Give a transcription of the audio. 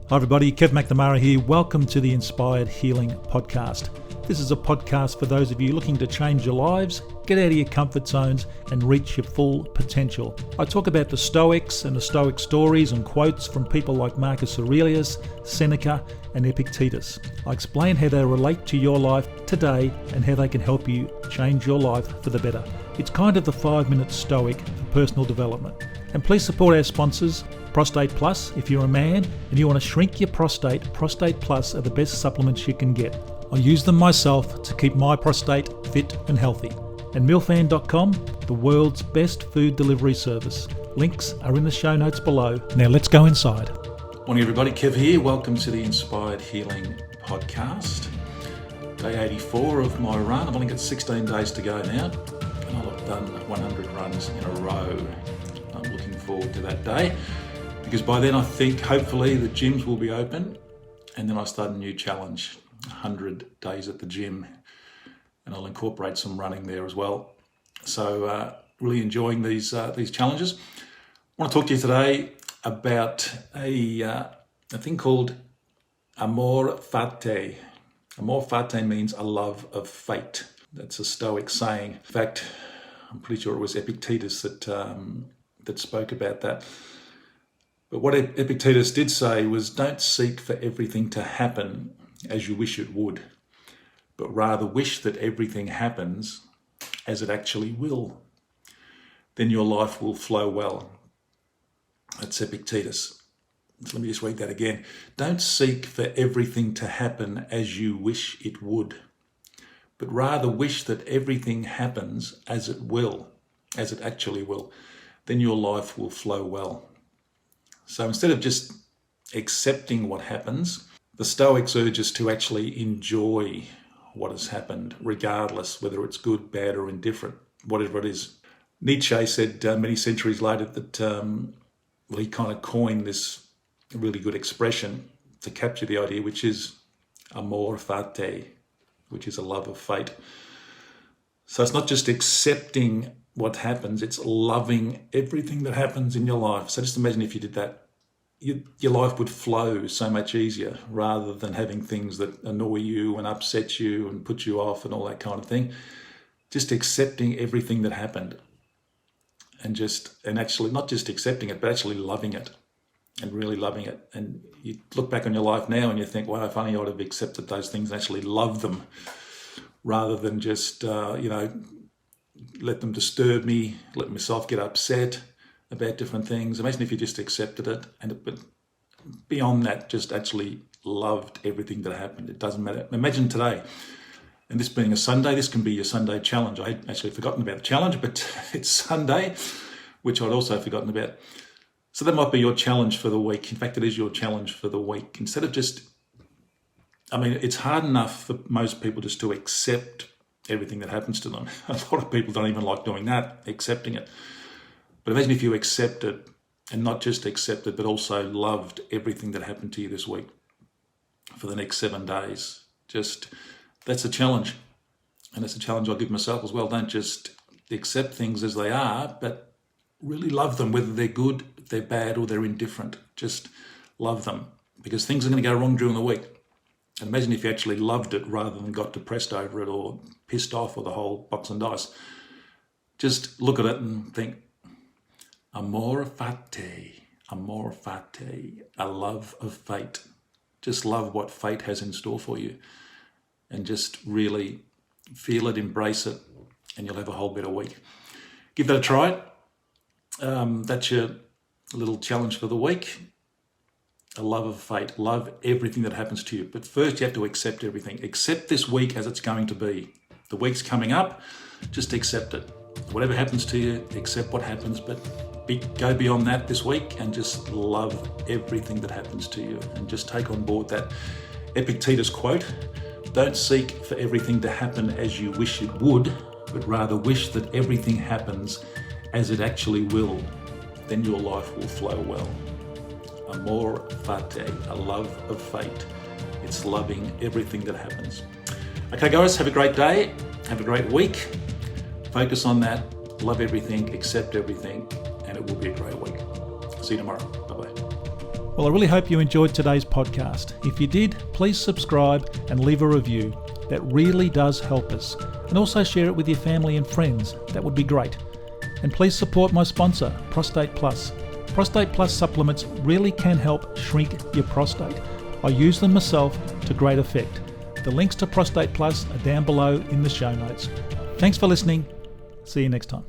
Hi everybody, Kevin McNamara here. Welcome to the Inspired Healing Podcast. This is a podcast for those of you looking to change your lives, get out of your comfort zones and reach your full potential. I talk about the Stoics and the Stoic stories and quotes from people like Marcus Aurelius, Seneca and Epictetus. I explain how they relate to your life today and how they can help you change your life for the better. It's kind of the 5-minute Stoic for personal development. And please support our sponsors, Prostate Plus. If you're a man and you want to shrink your prostate, Prostate Plus are the best supplements you can get. I use them myself to keep my prostate fit and healthy. And milfan.com, the world's best food delivery service. Links are in the show notes below. Now let's go inside. Morning everybody, Kev here. Welcome to the Inspired Healing Podcast. Day 84 of my run. I've only got 16 days to go now. And I'll have done 100 runs in a row. I'm looking forward to that day, because by then I think hopefully the gyms will be open, and then I start a new challenge, 100 days at the gym, and I'll incorporate some running there as well. So really enjoying these challenges. I want to talk to you today about a thing called Amor fati. Amor fati means a love of fate. That's a Stoic saying. In fact, I'm pretty sure it was Epictetus that spoke about that. But what Epictetus did say was, don't seek for everything to happen as you wish it would, but rather wish that everything happens as it actually will. Then your life will flow well. That's Epictetus. So let me just read that again. Don't seek for everything to happen as you wish it would, but rather wish that everything happens as it will, as it actually will. Then your life will flow well. So instead of just accepting what happens, the Stoics urge us to actually enjoy what has happened, regardless whether it's good, bad or indifferent, whatever it is. Nietzsche said many centuries later that he kind of coined this really good expression to capture the idea, which is amor fati, which is a love of fate. So it's not just accepting what happens, it's loving everything that happens in your life. So just imagine if you did that, your life would flow so much easier, rather than having things that annoy you and upset you and put you off and all that kind of thing. Just accepting everything that happened, and actually not just accepting it, but actually loving it and really loving it. And you look back on your life now and you think, wow, if only I would have accepted those things and actually loved them, rather than just, let them disturb me, let myself get upset about different things. Imagine if you just accepted it, but beyond that, just actually loved everything that happened. It doesn't matter. Imagine today, and this being a Sunday, this can be your Sunday challenge. I had actually forgotten about the challenge, but it's Sunday, which I'd also forgotten about. So that might be your challenge for the week. In fact, it is your challenge for the week. Instead of it's hard enough for most people just to accept everything that happens to them. A lot of people don't even like doing that, accepting it. But imagine if you accepted, and not just accepted, but also loved everything that happened to you this week for the next 7 days. That's a challenge. And it's a challenge I'll give myself as well. Don't just accept things as they are, but really love them, whether they're good, they're bad, or they're indifferent. Just love them, because things are going to go wrong during the week. And imagine if you actually loved it rather than got depressed over it or pissed off, or the whole box and dice. Just look at it and think, amor fati, a love of fate. Just love what fate has in store for you, and just really feel it, embrace it, and you'll have a whole better week. Give that a try. That's your little challenge for the week. A love of fate. Love everything that happens to you. But first you have to accept everything. Accept this week as it's going to be. The week's coming up, just accept it. Whatever happens to you, accept what happens, but go beyond that this week and just love everything that happens to you, and just take on board that Epictetus quote. Don't seek for everything to happen as you wish it would, but rather wish that everything happens as it actually will. Then your life will flow well. Amor fati, a love of fate. It's loving everything that happens. Okay guys, have a great day, have a great week. Focus on that, love everything, accept everything, and it will be a great week. See you tomorrow. Bye-bye. Well, I really hope you enjoyed today's podcast. If you did, please subscribe and leave a review. That really does help us. And also share it with your family and friends. That would be great. And please support my sponsor, Prostate Plus. Prostate Plus supplements really can help shrink your prostate. I use them myself to great effect. The links to Prostate Plus are down below in the show notes. Thanks for listening. See you next time.